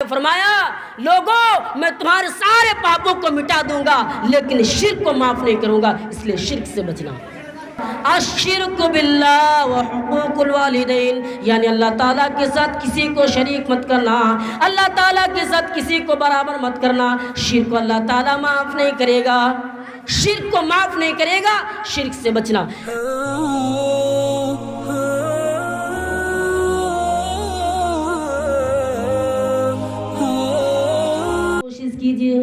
فرمایا لوگوں میں تمہارے سارے پاپوں کو مٹا دوں گا لیکن شرک کو معاف نہیں کروں گا، اس لیے شرک سے بچنا۔ الشرک باللہ وحقوق الوالدین، یعنی اللہ تعالیٰ کے ساتھ کسی کو شریک مت کرنا، اللہ تعالیٰ کے ساتھ کسی کو برابر مت کرنا۔ شرک کو اللہ تعالیٰ معاف نہیں کرے گا، شرک کو معاف نہیں کرے گا، شرک سے بچنا۔ کوشش کیجئے،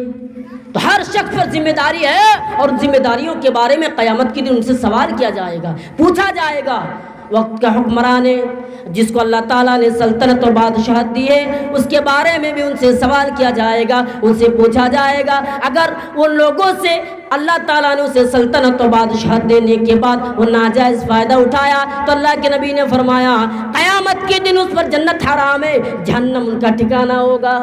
تو ہر شخص پر ذمہ داری ہے، اور ذمہ داریوں کے بارے میں قیامت کے دن ان سے سوال کیا جائے گا، پوچھا جائے گا۔ وقت کا حکمران ہے جس کو اللہ تعالیٰ نے سلطنت اور بادشاہت دی ہے، اس کے بارے میں بھی ان سے سوال کیا جائے گا، ان سے پوچھا جائے گا۔ اگر ان لوگوں سے اللہ تعالیٰ نے اسے سلطنت اور بادشاہت دینے کے بعد وہ ناجائز فائدہ اٹھایا تو اللہ کے نبی نے فرمایا قیامت کے دن اس پر جنت حرام ہے، جہنم ان کا ٹھکانہ ہوگا،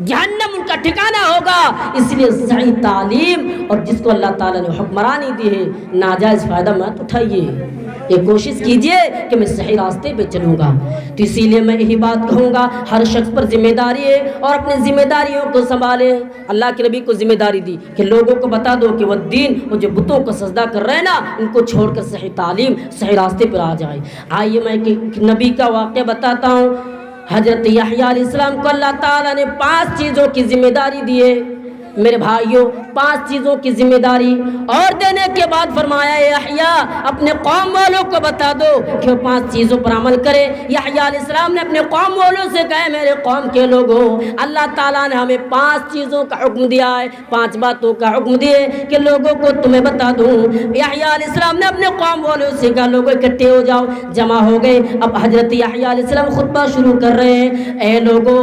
جہنم ان کا ٹھکانہ ہوگا۔ اس لیے صحیح تعلیم اور جس کو اللہ تعالیٰ نے حکمرانی دی ہے، ناجائز فائدہ مت اٹھائیے، یہ کوشش کیجئے کہ میں صحیح راستے پہ چلوں گا۔ تو اسی لیے میں یہی بات کہوں گا، ہر شخص پر ذمہ داری ہے اور اپنے ذمہ داریوں کو سنبھالے۔ اللہ کے نبی کو ذمہ داری دی کہ لوگوں کو بتا دو کہ وہ دین، وہ جو بتوں کو سجدہ کر رہے ہیں نا، ان کو چھوڑ کر صحیح تعلیم، صحیح راستے پر آ جائے۔ آئیے میں نبی کا واقعہ بتاتا ہوں۔ حضرت یحییٰ علیہ السلام کو اللہ تعالیٰ نے 5 چیزوں کی ذمہ داری دی ہے۔ میرے بھائیوں، 5 چیزوں کی ذمہ داری اور دینے کے بعد فرمایا یحییٰ اپنے قوم والوں کو بتا دو کہ وہ 5 چیزوں پر عمل کرے۔ یحییٰ علیہ السلام نے اپنے قوم والوں سے کہا میرے قوم کے لوگوں، اللہ تعالیٰ نے ہمیں 5 چیزوں کا حکم دیا ہے، 5 باتوں کا حکم دیے کہ لوگوں کو تمہیں بتا دوں۔ یحییٰ علیہ السلام نے اپنے قوم والوں سے کہا لوگوں اکٹھے ہو جاؤ، جمع ہو گئے۔ اب حضرت یحییٰ علیہ السلام خطبہ شروع کر رہے ہیں، اے لوگوں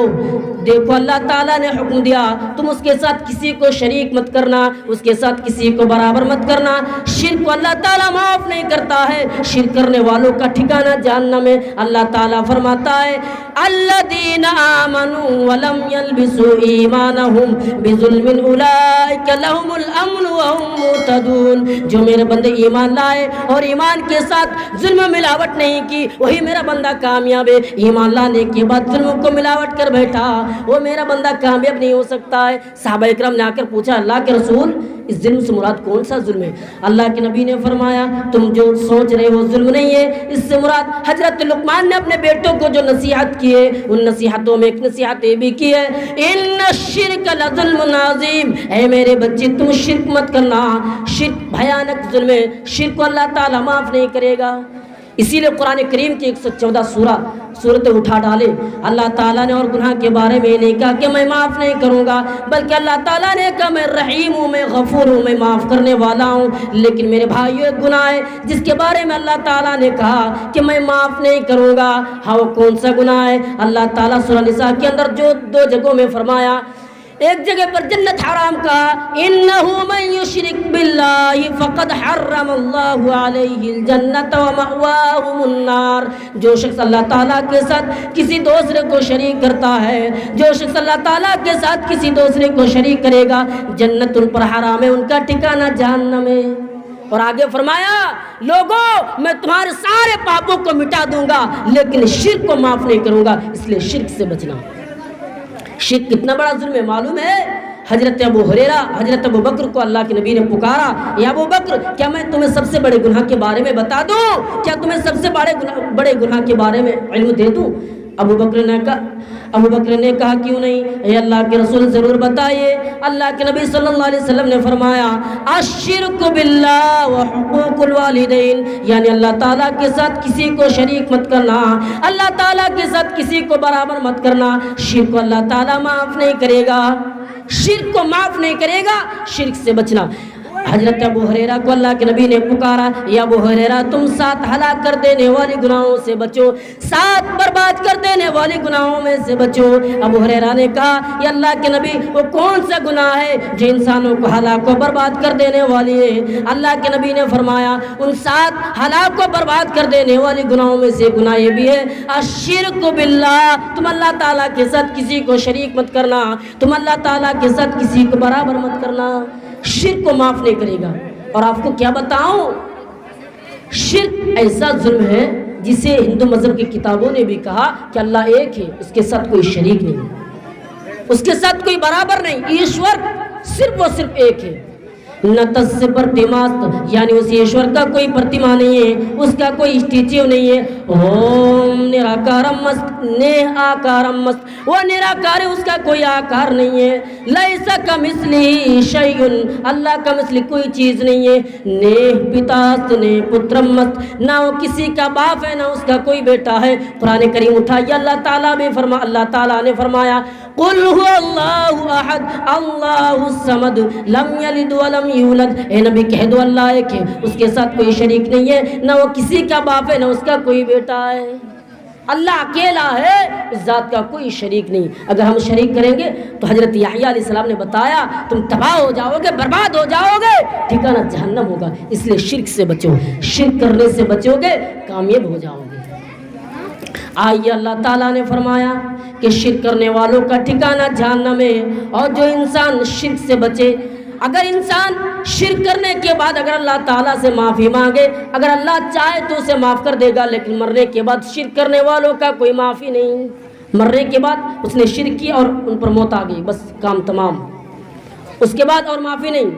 دیکھو اللہ تعالیٰ نے حکم دیا تم اس کے ساتھ کسی کو شریک مت کرنا، اس کے ساتھ کسی کو برابر مت کرنا۔ شرک کو اللہ تعالیٰ معاف نہیں کرتا ہے، شرک کرنے والوں کا ٹھکانہ جہنم ہے۔ اللہ تعالیٰ فرماتا ہے الذین آمنوا ولم یلبسوا ایمانہم بظلم اولئک لہم الامن وہم مہتدون، جو میرے بندے ایمان لائے اور ایمان کے ساتھ ظلم ملاوٹ نہیں کی وہی میرا بندہ کامیاب ہے۔ ایمان لانے کے بعد ظلم کو ملاوٹ کر بیٹھا وہ میرا بندہ کامیاب نہیں ہو سکتا ہے۔ صحابہ اکرام نے آ کر پوچھا اللہ کے رسول اس ظلم سے مراد کون سا ظلم ہے؟ اللہ کے نبی نے فرمایا تم جو سوچ رہے ہو ظلم نہیں ہے، اس سے مراد حضرت لقمان نے اپنے بیٹوں کو جو نصیحت کی ہے ان نصیحتوں میں ایک نصیحت یہ بھی کی ہے ان الشرک لظلم عظیم، اے میرے بچے تم شرک مت کرنا، شرک بھیانک ظلم ہے، شرک کو اللہ تعالیٰ معاف نہیں کرے گا۔ اسی لیے قرآن کریم کی 114 سورتیں اٹھا ڈالے اللہ تعالیٰ نے، اور گناہ کے بارے میں نہیں کہا کہ میں معاف نہیں کروں گا، بلکہ اللہ تعالیٰ نے کہا میں رحیم ہوں، میں غفور ہوں، میں معاف کرنے والا ہوں۔ لیکن میرے بھائیو ایک گناہ ہے جس کے بارے میں اللہ تعالیٰ نے کہا کہ میں معاف نہیں کروں گا۔ ہاں وہ کون سا گناہ ہے؟ اللہ تعالیٰ سورہ نساء کے اندر جو 2 جگہوں میں فرمایا، ایک جگہ پر جنت حرام کہا انہو من یشرک باللہ فقد حرم اللہ علیہ الجنت ومأواہم النار، جو شخص اللہ تعالیٰ کے ساتھ کسی دوسرے کو شریک کرتا ہے، جو شخص اللہ تعالیٰ کے ساتھ کسی دوسرے کو شریک کرے گا جنت ان پر حرام ہے، ان کا ٹھکانہ جہنم ہے۔ اور آگے فرمایا لوگوں میں تمہارے سارے پاپوں کو مٹا دوں گا لیکن شرک کو معاف نہیں کروں گا، اس لیے شرک سے بچنا۔ شرک کتنا بڑا ظلم ہے معلوم ہے؟ حضرت ابو ہریرہ حضرت ابو بکر کو اللہ کے نبی نے پکارا یا ابو بکر کیا میں تمہیں سب سے بڑے گناہ کے بارے میں بتا دوں؟ کیا تمہیں سب سے بڑے گناہ کے بارے میں علم دے دوں؟ ابو بکر نے کہا کیوں نہیں، اے اللہ کے رسول ضرور بتائیے۔ اللہ کے نبی صلی اللہ علیہ وسلم نے فرمایا الشرک باللہ وحقوق الوالدین، یعنی اللہ تعالیٰ کے ساتھ کسی کو شریک مت کرنا، اللہ تعالیٰ کے ساتھ کسی کو برابر مت کرنا۔ شرک کو اللہ تعالیٰ معاف نہیں کرے گا، شرک کو معاف نہیں کرے گا، شرک سے بچنا۔ حضرت ابو ہریرہ کو اللہ کے نبی نے پکارا یا ابو ہریرہ تم 7 ہلاک کر دینے والے گناہوں سے بچو، 7 برباد کر دینے والے گناہوں میں سے بچو۔ ابو ہریرہ نے کہا یا اللہ کے نبی وہ کون سا گناہ ہے جو انسانوں کو ہلاک و برباد کر دینے والی ہے؟ اللہ کے نبی نے فرمایا ان 7 ہلاک و برباد کر دینے والے گناہوں میں سے گناہ یہ بھی ہے الشرک باللہ، تم اللہ تعالیٰ کے ساتھ کسی کو شریک مت کرنا، تم اللہ تعالیٰ کے ساتھ کسی کو برابر مت کرنا۔ شرک کو معاف نہیں کرے گا۔ اور آپ کو کیا بتاؤں، شرک ایسا ظلم ہے جسے ہندو مذہب کی کتابوں نے بھی کہا کہ اللہ ایک ہے، اس کے ساتھ کوئی شریک نہیں۔ اس کے ساتھ کوئی برابر نہیں. ایشور صرف و صرف ایک ہے. نہ تس پرتیماست یعنی اس ایشور کا کوئی پرتیما نہیں ہے, اس کا کوئی اسٹیچو نہیں ہے. اوم نراکارم مست نیہ آکارم مست, وہ نراکار ہے, اس کا کوئی آکار نہیں ہے. لیسا کمثلہ شیء, اللہ کا مثل کوئی چیز نہیں ہے. نیہ پتاست نیہ پترم مست, نہ وہ کسی کا باپ ہے نہ اس کا کوئی بیٹا ہے. قرآن کریم اٹھائیے اللہ تعالیٰ نے فرمایا قل هو اللہ احد اللہ الصمد لم یلد ولم یولد. اے نبی کہہ دو اللہ ایک ہے, اس کے ساتھ کوئی شریک نہیں ہے, نہ وہ کسی کا باپ ہے نہ اس کا کوئی بیٹا ہے. اللہ اکیلا ہے, اس ذات کا کوئی شریک نہیں. اگر ہم شریک کریں گے تو حضرت یحییٰ علیہ السلام نے بتایا تم تباہ ہو جاؤ گے, برباد ہو جاؤ گے, ٹھکانہ جہنم ہوگا. اس لیے شرک سے بچو, شرک کرنے سے بچو گے کامیاب ہو جاؤ گے. آئیے اللہ تعالیٰ نے فرمایا کہ شرک کرنے والوں کا ٹھکانہ جہنم ہے. اور جو انسان شرک سے بچے, اگر انسان شرک کرنے کے بعد اگر اللہ تعالیٰ سے معافی مانگے, اگر اللہ چاہے تو اسے معاف کر دے گا, لیکن مرنے کے بعد شرک کرنے والوں کا کوئی معافی نہیں. مرنے کے بعد اس نے شرک کی اور ان پر موت آ گئی, بس کام تمام, اس کے بعد اور معافی نہیں.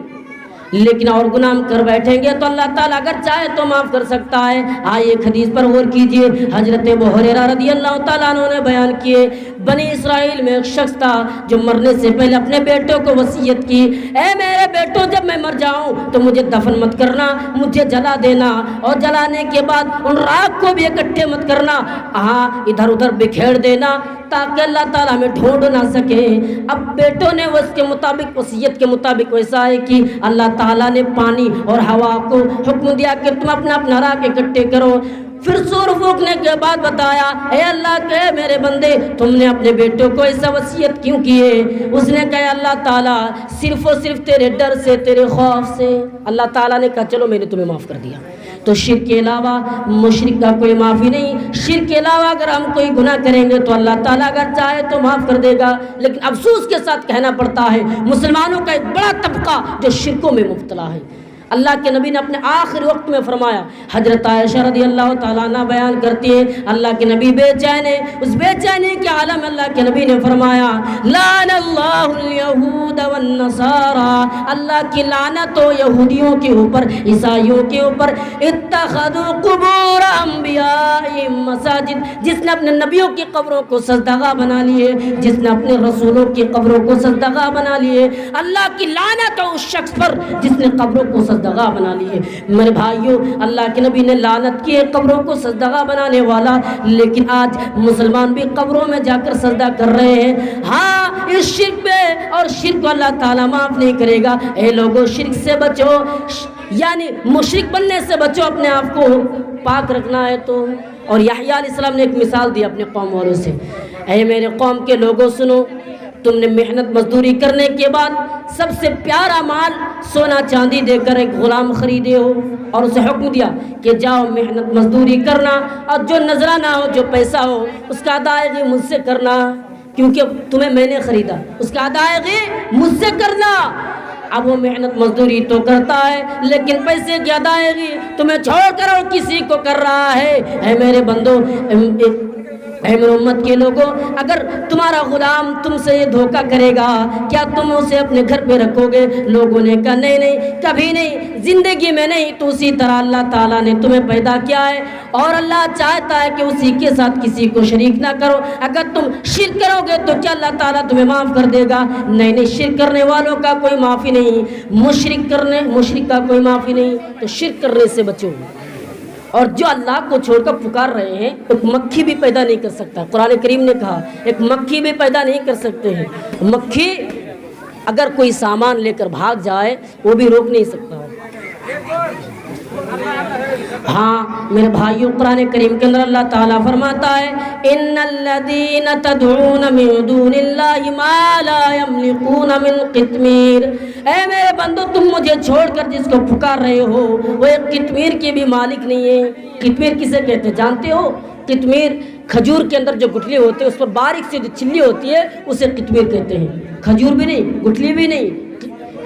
لیکن اور گناہ کر بیٹھیں گے تو اللہ تعالیٰ اگر چاہے تو معاف کر سکتا ہے. آئیے ایک حدیث پر غور کیجئے. حضرت ابو ہریرہ رضی اللہ تعالیٰ عنہ نے بیان کیے, بنی اسرائیل میں ایک شخص تھا جو مرنے سے پہلے اپنے بیٹوں کو وصیت کی, اے میرے بیٹوں جب میں مر جاؤں تو مجھے دفن مت کرنا, مجھے جلا دینا, اور جلانے کے بعد ان راکھ کو بھی اکٹھے مت کرنا, ہاں ادھر ادھر بکھیر دینا تاکہ اللہ تعالیٰ ہمیں ڈھونڈ نہ سکے. اب بیٹوں نے اس کے مطابق وصیت کے مطابق ویسا ہے کہ اللہ تعالیٰ نے پانی اور ہوا کو حکم دیا کہ تم اپنا اپنا راکھ اکٹھے کرو. پھر سور پھونکنے کے بعد بتایا, اے اللہ کے میرے بندے تم نے اپنے بیٹوں کو ایسا وصیت کیوں کی ہے؟ اس نے کہا اللہ تعالیٰ صرف و صرف تیرے ڈر سے, تیرے خوف سے. اللہ تعالیٰ نے کہا چلو میں نے تمہیں معاف کر دیا. تو شرک کے علاوہ مشرک کا کوئی معافی نہیں. شرک کے علاوہ اگر ہم کوئی گناہ کریں گے تو اللہ تعالیٰ اگر چاہے تو معاف کر دے گا. لیکن افسوس کے ساتھ کہنا پڑتا ہے مسلمانوں کا ایک بڑا طبقہ جو شرکوں میں مبتلا ہے. اللہ کے نبی نے اپنے آخری وقت میں فرمایا, حضرت عائشہ رضی اللہ تعالیٰ عنہ بیان کرتی ہے, اللہ کے نبی بے چین ہے, اس بے چینی کے عالم اللہ کے نبی نے فرمایا لعن اللہ الیہود والنصارى, اللہ کی لعنت ہو یہودیوں کے اوپر, عیسائیوں کے اوپر, اتخذوا قبور انبیائہم مساجد, جس نے اپنے نبیوں کی قبروں کو سجدگاہ بنا لیے, جس نے اپنے رسولوں کی قبروں کو سجدگاہ بنا لیے. اللہ کی لعنت ہو اس شخص پر جس نے قبروں کو سجدگاہ بنا لیے. میرے بھائیوں اللہ کے نبی نے لعنت کی ہے قبروں کو سجدگاہ بنانے والا, لیکن آج مسلمان بھی قبروں میں جا کر سجدہ کر رہے ہیں. ہاں اس شرک پہ, اور شرک کو اللہ تعالیٰ معاف نہیں کرے گا. اے لوگوں شرک سے بچو, یعنی مشرک بننے سے بچو, اپنے آپ کو پاک رکھنا ہے تو. اور یحییٰ علیہ السلام نے ایک مثال دی اپنے قوم والوں سے, اے میرے قوم کے لوگوں سنو, تم نے محنت مزدوری کرنے کے بعد سب سے پیارا مال سونا چاندی دے کر ایک غلام خریدے ہو, اور اسے حکم دیا کہ جاؤ محنت مزدوری کرنا, اور جو نذرانہ ہو, جو پیسہ ہو, اس کا ادائیگی مجھ سے کرنا, کیونکہ تمہیں میں نے خریدا, اس کا ادائیگی مجھ سے کرنا. اب وہ محنت مزدوری تو کرتا ہے لیکن پیسے کی ادائیگی تمہیں چھوڑ کر اور کسی کو کر رہا ہے. اے میرے بندو, اے میرے امت کے لوگوں, اگر تمہارا غلام تم سے یہ دھوکہ کرے گا کیا تم اسے اپنے گھر پہ رکھو گے؟ لوگوں نے کہا نہیں نہیں, کبھی نہیں, زندگی میں نہیں. تو اسی طرح اللہ تعالیٰ نے تمہیں پیدا کیا ہے اور اللہ چاہتا ہے کہ اسی کے ساتھ کسی کو شریک نہ کرو. اگر تم شرک کرو گے تو کیا اللہ تعالیٰ تمہیں معاف کر دے گا؟ نہیں نہیں, شرک کرنے والوں کا کوئی معافی نہیں, مشرک کا کوئی معافی نہیں. تو شرک کرنے سے بچو. اور جو اللہ کو چھوڑ کر پکار رہے ہیں ایک مکھی بھی پیدا نہیں کر سکتا. قرآن کریم نے کہا ایک مکھی بھی پیدا نہیں کر سکتے ہیں. مکھی اگر کوئی سامان لے کر بھاگ جائے وہ بھی روک نہیں سکتا. ہاں میرے بھائیوں, قرآن کریم کے اندر اللہ تعالیٰ فرماتا ہے ان الذین تدعون من دون اللہ ما لا یملکون من قطمیر. اے میرے بندو تم مجھے چھوڑ کر جس کو پکار رہے ہو وہ ایک قطمیر کے بھی مالک نہیں ہے. قطمیر کسے کہتے ہیں جانتے ہو؟ قطمیر کھجور کے اندر جو گٹھلی ہوتی ہے اس پر باریک سی جو چھلی ہوتی ہے اسے قطمیر کہتے ہیں. کھجور بھی نہیں, گٹھلی بھی نہیں,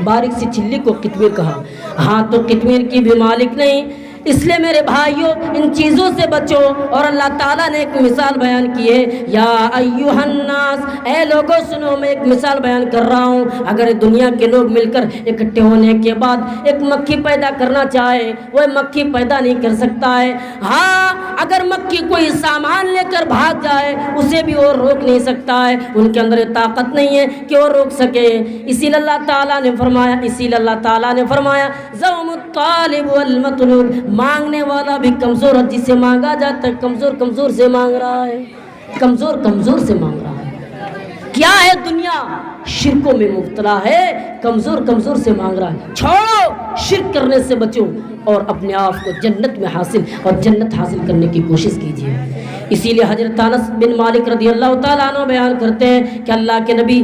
باریک سی چھلی کو قطمیر کہا. ہاں تو قطمیر کی بھی مالک نہیں. اس لیے میرے بھائیوں ان چیزوں سے بچو. اور اللہ تعالیٰ نے ایک مثال بیان کی ہے, یا ایھا الناس, اے لوگوں سنو, میں ایک مثال بیان کر رہا ہوں. اگر دنیا کے لوگ مل کر اکٹھے ہونے کے بعد ایک مکھی پیدا کرنا چاہے, وہ مکھی پیدا نہیں کر سکتا ہے. ہاں اگر مکھی کوئی سامان لے کر بھاگ جائے اسے بھی وہ روک نہیں سکتا ہے, ان کے اندر طاقت نہیں ہے کہ وہ روک سکے. اسی لیے اللہ تعالیٰ نے فرمایا زوم الطالب والمطلوب, مانگنے والا بھی کمزور ہے, جسے مانگا جاتا ہے کمزور سے مانگ رہا ہے, کمزور سے مانگ رہا ہے. کیا ہے دنیا, شرکوں میں مبتلا ہے, کمزور سے مانگ رہا ہے. چھوڑو, شرک کرنے سے بچو اور اپنے آپ کو جنت میں جنت حاصل کرنے کی کوشش کیجیے. اسی لیے حضرت انس بن مالک رضی اللہ تعالیٰ عنہ بیان کرتے ہیں کہ اللہ کے نبی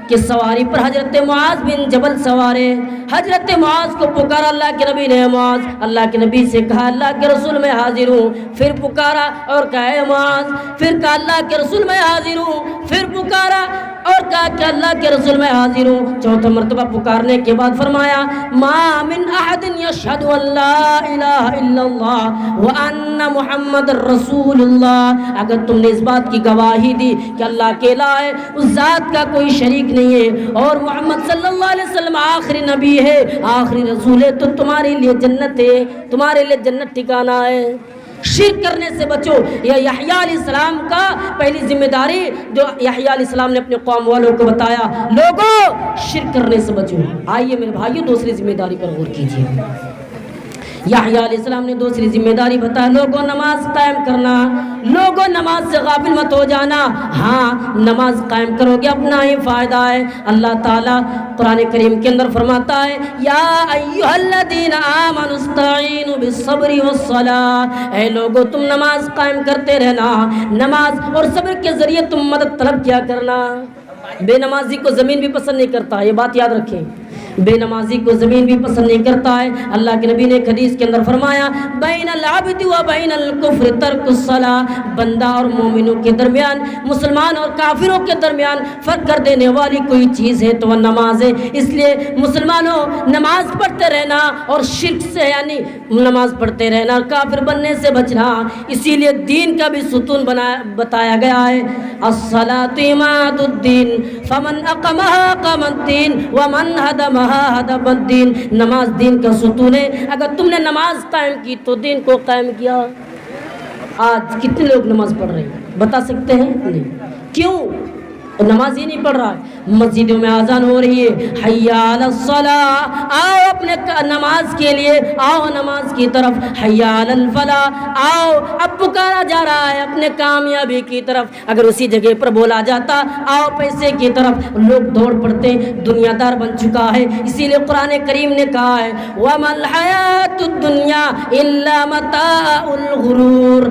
کی سواری پر حضرت معاذ بن جبل سوارے. حضرت معاذ کو پکارا اللہ کے نبی نے, معاذ, اللہ کے نبی سے کہا اللہ کے رسول میں حاضر ہوں. پھر پکارا اور کہا اے معاذ, پھر کہا اللہ کے رسول میں حاضر ہوں. پھر پکارا اور کہا کہ اللہ کے رسول میں حاضر ہوں. چوتھا مرتبہ پکارنے کے بعد فرمایا ما من احد یشہد ان لا الہ الا اللہ وان محمد رسول اللہ. اگر تم نے اس بات کی گواہی دی کہ اللہ کے علاوہ اس ذات کا کوئی شریک نہیں ہے اور محمد صلی اللہ علیہ وسلم آخری نبی ہے, آخری رسول ہے, تو تمہارے لیے جنت ہے, تمہارے لیے جنت ٹھکانہ ہے. شرک کرنے سے بچو. یہ یحییٰ علیہ السلام کا پہلی ذمہ داری جو یحییٰ علیہ السلام نے اپنے قوم والوں کو بتایا, لوگوں شرک کرنے سے بچو. آئیے میرے بھائیوں دوسری ذمہ داری پر غور کیجیے. یحییٰ علیہ السلام نے دوسری ذمہ داری بتایا, لوگوں نماز قائم کرنا, لوگوں نماز سے غافل مت ہو جانا. ہاں نماز قائم کرو گے اپنا ہی فائدہ ہے. اللہ تعالیٰ قرآن کریم کے اندر فرماتا ہے یا ایھا الذین آمنوا استعینوا بالصبر والصلاۃ, اے لوگوں تم نماز قائم کرتے رہنا, نماز اور صبر کے ذریعے تم مدد طلب کیا کرنا. بے نمازی کو زمین بھی پسند نہیں کرتا, یہ بات یاد رکھیں, بے نمازی کو زمین بھی پسند نہیں کرتا ہے. اللہ کے نبی نے ایک حدیث کے اندر فرمایا بین العبد و بین الکفر ترک الصلاۃ, بندہ اور مومنوں کے درمیان, مسلمان اور کافروں کے درمیان فرق کر دینے والی کوئی چیز ہے تو وہ نماز ہے. اس لیے مسلمانوں نماز پڑھتے رہنا اور شرک سے یعنی نماز پڑھتے رہنا اور کافر بننے سے بچنا. اسی لیے دین کا بھی ستون بتایا گیا ہے, الصلاۃ عماد الدین فمن اقامها اقام الدین ومن هدمها هدم الدین. نماز دین کا ستون ہے, اگر تم نے نماز قائم کی تو دین کو قائم کیا. آج کتنے لوگ نماز پڑھ رہے ہیں بتا سکتے ہیں؟ نہیں. کیوں نماز ہی نہیں پڑھ رہا ہے. مسجدوں میں اذان ہو رہی ہے حی علی الصلاۃ, آؤ اپنے نماز کے لیے, آؤ نماز کی طرف. حی علی الفلاح, آؤ اب پکارا جا رہا ہے اپنے کامیابی کی طرف. اگر اسی جگہ پر بولا جاتا آؤ پیسے کی طرف, لوگ دوڑ پڑتے, دنیا دار بن چکا ہے. اسی لیے قرآن کریم نے کہا ہے وَمَا الْحَيَاةُ الدُّنْيَا إِلَّا مَتَاعُ الْغُرُورِ.